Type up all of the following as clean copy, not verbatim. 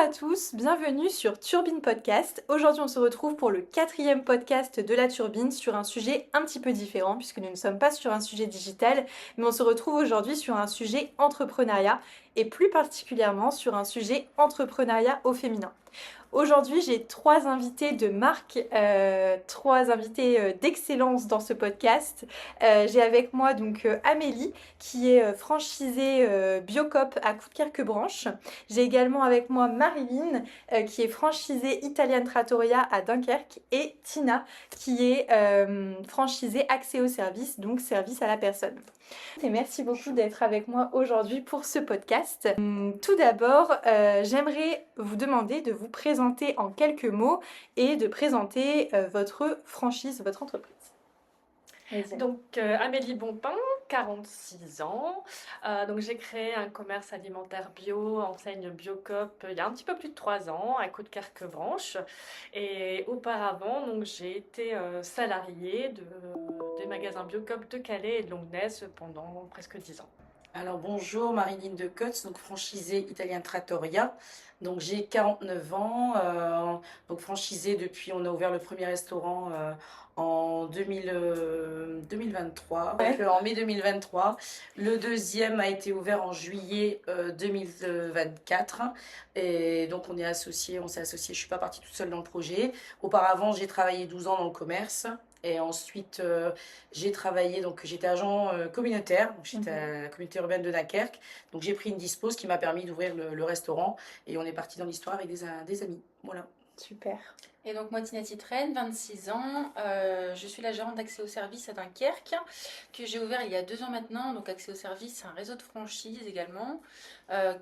à tous, bienvenue sur Turbine Podcast. Aujourd'hui on se retrouve pour le 4e podcast de la Turbine sur un sujet un petit peu différent puisque nous ne sommes pas sur un sujet digital, mais on se retrouve aujourd'hui sur un sujet entrepreneuriat et plus particulièrement sur un sujet entrepreneuriat au féminin. Aujourd'hui, j'ai 3 invités de marque, 3 invités d'excellence dans ce podcast. J'ai avec moi donc Amélie, qui est franchisée Biocop à Coudekerque-Branche. J'ai également avec moi Marilyn, qui est franchisée Italian Trattoria à Dunkerque, et Tina, qui est franchisée Accès au service, donc service à la personne. Et merci beaucoup d'être avec moi aujourd'hui pour ce podcast. Tout d'abord, j'aimerais vous demander de vous présenter en quelques mots et de présenter votre franchise, votre entreprise. Donc Amélie Bonpin, 46 ans. Donc j'ai créé un commerce alimentaire bio, enseigne Biocop, il y a un petit peu plus de 3 ans à Coudekerque-Branche. Et auparavant, donc j'ai été salariée des magasins Biocop de Calais et de Longnes pendant presque 10 ans. Alors bonjour, Marilyn de Cotz, donc franchisée Italian Trattoria. Donc j'ai 49 ans, donc franchisée depuis, on a ouvert le premier restaurant en 2023, Ouais. donc, en mai 2023. Le deuxième a été ouvert en juillet 2024. Et donc on s'est associés, je suis pas partie toute seule dans le projet. Auparavant, j'ai travaillé 12 ans dans le commerce. Et ensuite, j'ai travaillé, donc j'étais agent communautaire, donc j'étais à la communauté urbaine de Dunkerque. Donc j'ai pris une dispo, ce qui m'a permis d'ouvrir le restaurant. Et on est parti dans l'histoire avec des amis. Voilà. Super. Et donc moi Tina Titraine, 26 ans, je suis la gérante d'Accès au service à Dunkerque, que j'ai ouvert il y a 2 ans maintenant. Donc Accès au service, c'est un réseau de franchise également,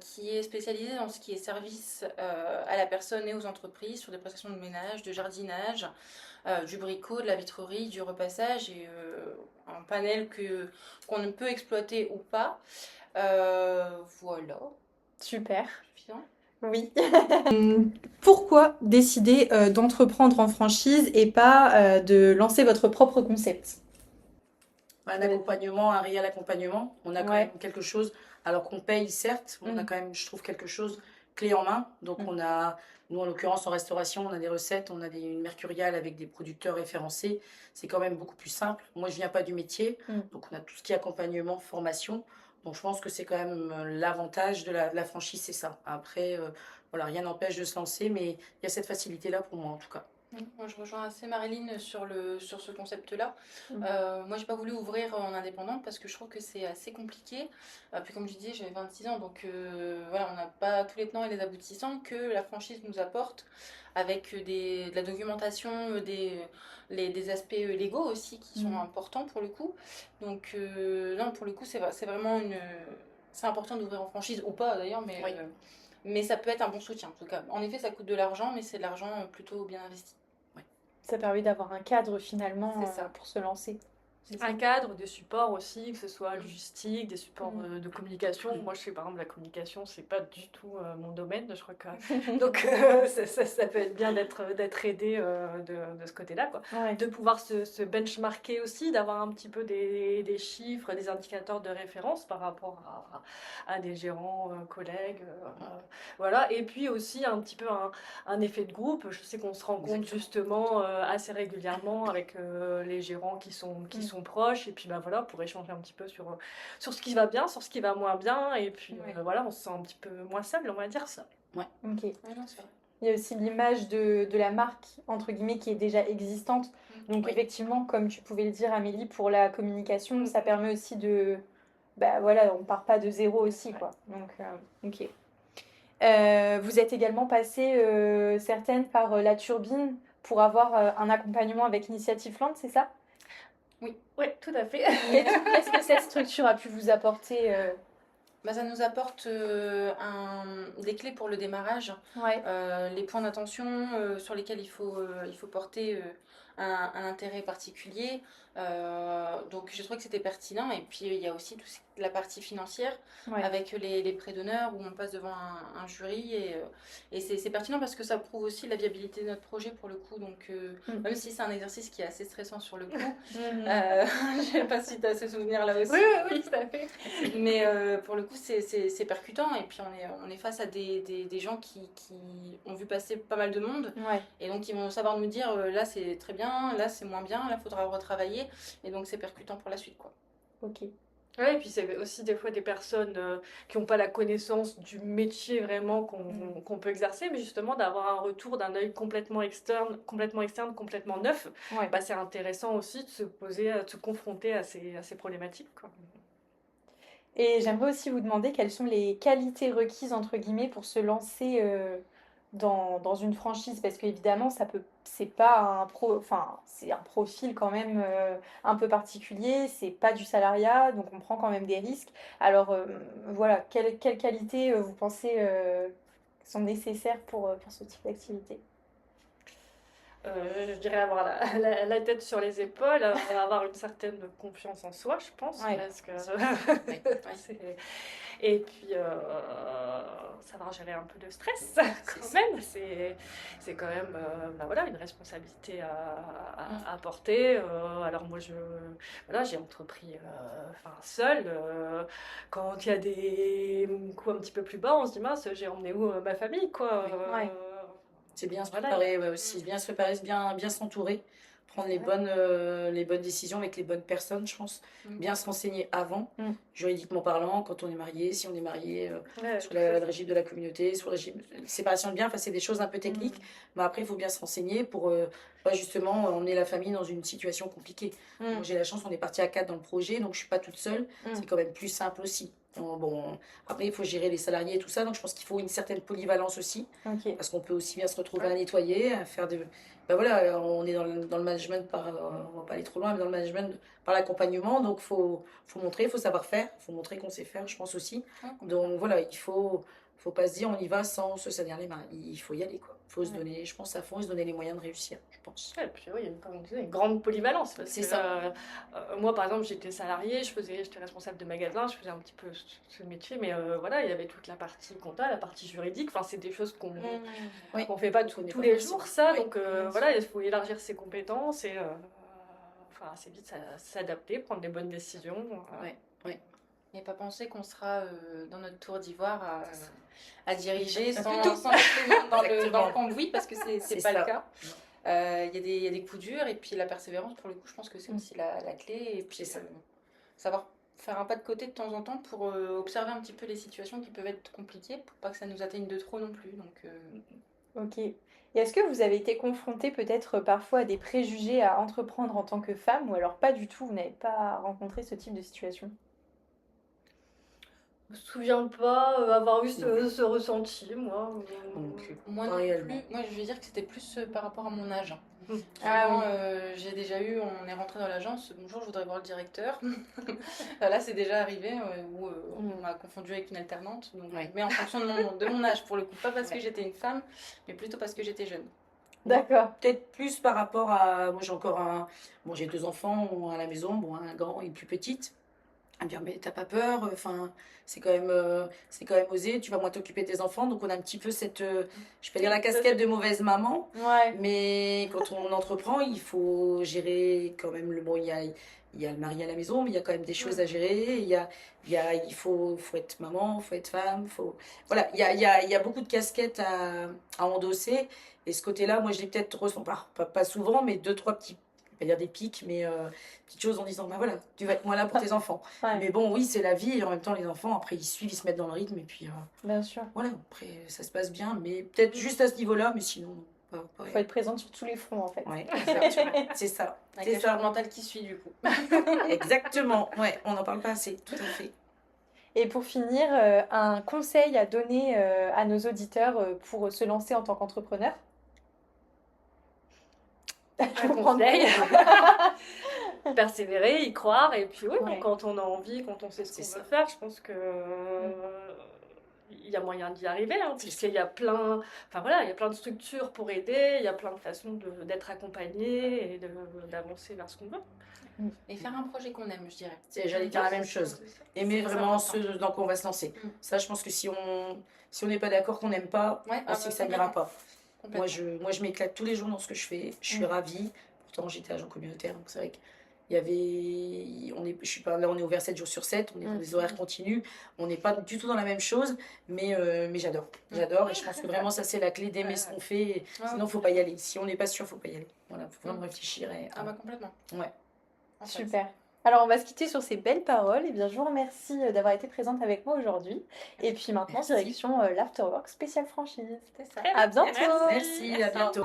qui est spécialisé dans ce qui est service à la personne et aux entreprises, sur des prestations de ménage, de jardinage, du bricot, de la vitrerie, du repassage, et un panel qu'on ne peut exploiter ou pas. Voilà. Super. Suffisant. Oui. Pourquoi décider d'entreprendre en franchise et pas de lancer votre propre concept? Un accompagnement, un réel accompagnement. On a quand Ouais. même quelque chose, alors qu'on paye certes, on a quand même, je trouve, quelque chose clé en main. Donc on a, nous en l'occurrence en restauration, on a des recettes, on a une mercuriale avec des producteurs référencés. C'est quand même beaucoup plus simple. Moi je viens pas du métier, donc on a tout ce qui est accompagnement, formation. Donc je pense que c'est quand même l'avantage de la franchise, c'est ça. Après, voilà, rien n'empêche de se lancer, mais il y a cette facilité-là pour moi en tout cas. Moi, je rejoins assez Marilyn sur ce concept-là. Moi, j'ai pas voulu ouvrir en indépendante parce que je trouve que c'est assez compliqué. Puis, comme je disais, j'avais 26 ans, donc voilà, on n'a pas tous les tenants et les aboutissants que la franchise nous apporte, avec de la documentation, des aspects légaux aussi qui sont importants pour le coup. Donc, non, pour le coup, c'est vraiment c'est important d'ouvrir en franchise ou pas d'ailleurs, mais. Oui. Mais ça peut être un bon soutien en tout cas. En effet, ça coûte de l'argent, mais c'est de l'argent plutôt bien investi. Ça permet d'avoir un cadre finalement C'est ça. pour se lancer. Un cadre, des supports aussi, que ce soit logistique, des supports de communication. Moi, je sais par exemple, la communication, c'est pas du tout mon domaine, je crois que. Donc, ça peut être bien d'être aidé de ce côté-là, quoi. Ouais. De pouvoir se benchmarker aussi, d'avoir un petit peu des chiffres, des indicateurs de référence par rapport à des gérants, collègues. Voilà. Et puis aussi un petit peu un effet de groupe. Je sais qu'on se rencontre justement assez régulièrement avec les gérants qui sont proches, et puis bah voilà, pour échanger un petit peu sur ce qui va bien, sur ce qui va moins bien, et puis voilà, on se sent un petit peu moins seul, on va dire ça. Ok. Ouais, non, c'est vrai. Il y a aussi l'image de la marque, entre guillemets, qui est déjà existante. Donc Oui. effectivement, comme tu pouvais le dire, Amélie, pour la communication, ça permet aussi de... Bah voilà, on part pas de zéro aussi, quoi. Donc, ok. Vous êtes également passée, certaines, par la Turbine pour avoir un accompagnement avec Initiative Land, c'est ça? Oui, tout à fait. Qu'est-ce que cette structure a pu vous apporter Bah, ça nous apporte des clés pour le démarrage, Ouais. les points d'attention sur lesquels il faut porter un intérêt particulier. Donc je trouvais que c'était pertinent. Et puis il y a aussi toute la partie financière Ouais. avec les prêts d'honneur où on passe devant un jury et c'est pertinent parce que ça prouve aussi la viabilité de notre projet pour le coup. Donc, même si c'est un exercice qui est assez stressant sur le coup, je sais pas si tu as ce souvenir-là aussi. Oui, tout à fait. Mais pour le coup, c'est percutant. Et puis, on est face à des gens qui ont vu passer pas mal de monde. Ouais. Et donc, ils vont savoir nous dire là, c'est très bien, là, c'est moins bien, là, il faudra retravailler. Et donc, c'est percutant pour la suite, quoi. Ok. Ouais, et puis c'est aussi des fois des personnes qui n'ont pas la connaissance du métier vraiment qu'on peut exercer, mais justement d'avoir un retour d'un œil complètement externe, complètement neuf, Ouais. bah, c'est intéressant aussi de se poser, de se confronter à ces problématiques, quoi. Et j'aimerais aussi vous demander quelles sont les qualités requises, entre guillemets, pour se lancer dans une franchise. Parce qu'évidemment, c'est pas enfin, c'est un profil quand même un peu particulier, c'est pas du salariat, donc on prend quand même des risques. Alors voilà, quelles qualités vous pensez sont nécessaires pour ce type d'activité? Je dirais avoir la tête sur les épaules, avoir une certaine confiance en soi, je pense, Ouais. parce que Ouais. c'est- et puis savoir gérer un peu de stress quand ça. même, c'est quand même bah voilà, une responsabilité à porter. Alors moi voilà, j'ai entrepris enfin, seule. Quand il y a des coups un petit peu plus bas, on se dit mince, j'ai emmené où ma famille, quoi. Ouais. C'est bien se Voilà. préparer, ouais, aussi, bien se préparer, bien s'entourer, prendre les bonnes décisions avec les bonnes personnes, je pense. Bien se renseigner avant, juridiquement parlant, quand on est marié, si on est marié, Ouais, sur le régime de la communauté, sur le régime de séparation de biens, enfin, c'est des choses un peu techniques, mais après, il faut bien se renseigner pour pas justement emmener la famille dans une situation compliquée. Moi, j'ai la chance, on est parti à 4 dans le projet, donc je suis pas toute seule, c'est quand même plus simple aussi. Bon, après, il faut gérer les salariés et tout ça, donc je pense qu'il faut une certaine polyvalence aussi. Ok. Parce qu'on peut aussi bien se retrouver à nettoyer, à faire de. Ben voilà, on est dans le management on va pas aller trop loin, mais dans le management par l'accompagnement. Donc, faut montrer, il faut savoir faire, il faut montrer qu'on sait faire, je pense aussi. Donc, voilà, faut pas se dire on y va sans se salir les mains. Il faut y aller, quoi. Il faut se donner, je pense, à fond et se donner les moyens de réussir, je pense. Ouais, et puis oui, comme on disait, une grande polyvalence. Parce C'est que, ça. moi, par exemple, j'étais salariée, j'étais responsable de magasin, je faisais un petit peu ce métier, mais voilà, il y avait toute la partie compta, la partie juridique. Enfin, c'est des choses Oui. qu'on fait pas Qu'on n'est tous pas les forcément. jours, ça. Oui, Donc bien voilà, il faut élargir ses compétences et enfin, assez vite s'adapter, prendre les bonnes décisions. Ouais. Et pas penser qu'on sera dans notre tour d'ivoire à diriger sans mettre tout le monde dans le Exactement. cambouis parce que c'est C'est pas ça. le cas. Il y a des coups durs et puis la persévérance, pour le coup, je pense que c'est aussi la clé. Et puis C'est ça. savoir faire un pas de côté de temps en temps pour observer un petit peu les situations qui peuvent être compliquées pour pas que ça nous atteigne de trop non plus. Donc, Ok. Et est-ce que vous avez été confronté peut-être parfois à des préjugés à entreprendre en tant que femme ou alors pas du tout, vous n'avez pas rencontré ce type de situation? Je me souviens pas avoir eu ce ressenti, moi. Non plus. moi Pas non réellement. plus. Moi, je vais dire que c'était plus par rapport à mon âge. Ah Souvent, oui. j'ai déjà eu, on est rentré dans l'agence, bonjour, je voudrais voir le directeur. Là, c'est déjà arrivé où on m'a confondu avec une alternante. Donc, Ouais. mais en fonction de mon âge, pour le coup, pas parce que Ouais. j'étais une femme, mais plutôt parce que j'étais jeune. D'accord. Peut-être plus par rapport à. Moi, j'ai 2 enfants à la maison, bon, un grand et une plus petite. À me dire, mais t'as pas peur, enfin, c'est quand même osé, tu vas moins t'occuper de tes enfants. Donc, on a un petit peu cette. Je peux dire la casquette de mauvaise maman, Ouais. mais quand on entreprend, il faut gérer quand même le. Bon, il y a le mari à la maison, mais il y a quand même des choses à gérer. Il faut être maman, il faut être femme, Voilà, il y a beaucoup de casquettes à endosser. Et ce côté-là, moi, je l'ai peut-être ressenti, pas souvent, mais 2, 3 petits, je vais pas dire des pics, mais petites choses en disant, bah voilà, tu vas être moins là pour tes enfants. Ouais, Mais bon, oui, c'est la vie, et en même temps, les enfants, après, ils suivent, ils se mettent dans le rythme, et puis bien sûr. voilà, après, ça se passe bien, mais peut-être juste à ce niveau-là, mais sinon, non, pas Il faut être présente sur tous les fronts en fait. Ouais, c'est ça. Avec C'est la ça. charge mentale qui suit, du coup. Exactement, ouais, on n'en parle pas assez, tout à fait. Et pour finir, un conseil à donner à nos auditeurs pour se lancer en tant qu'entrepreneur? Je Un vous prends de conseil. court. Persévérer, y croire, et puis oui, Ouais. quand on a envie, quand on sait ce C'est qu'on ça. veut faire, je pense que il y a moyen d'y arriver, hein, puisqu'il y a plein, enfin voilà, il y a plein de structures pour aider, il y a plein de façons d'être accompagné et d'avancer vers ce qu'on veut. Et faire un projet qu'on aime, je dirais. J'allais dire la même chose. Aimer C'est vraiment important. ce dans quoi on va se lancer. Ça, je pense que si on n'est pas d'accord, qu'on n'aime pas, Ouais, on sait que ça n'ira pas. complètement. Moi, je m'éclate tous les jours dans ce que je fais. Je suis ravie. Pourtant, j'étais agent communautaire, donc c'est vrai qu'il y avait. Je suis pas, là, on est ouvert 7 jours sur 7, on est dans des horaires continus. On n'est pas du tout dans la même chose, mais j'adore. J'adore et je pense que vraiment, ça, c'est la clé d'aimer ce qu'on fait. Sinon, il ne faut pas y aller. Si on n'est pas sûr, il ne faut pas y aller. Voilà, il faut vraiment réfléchir. Ah bah complètement. Ouais. En fait. Super. Alors, on va se quitter sur ces belles paroles. Et bien, je vous remercie d'avoir été présente avec moi aujourd'hui. Et puis maintenant, Merci. direction l'Afterwork spécial franchise. C'est ça. À bientôt. Merci, à bientôt.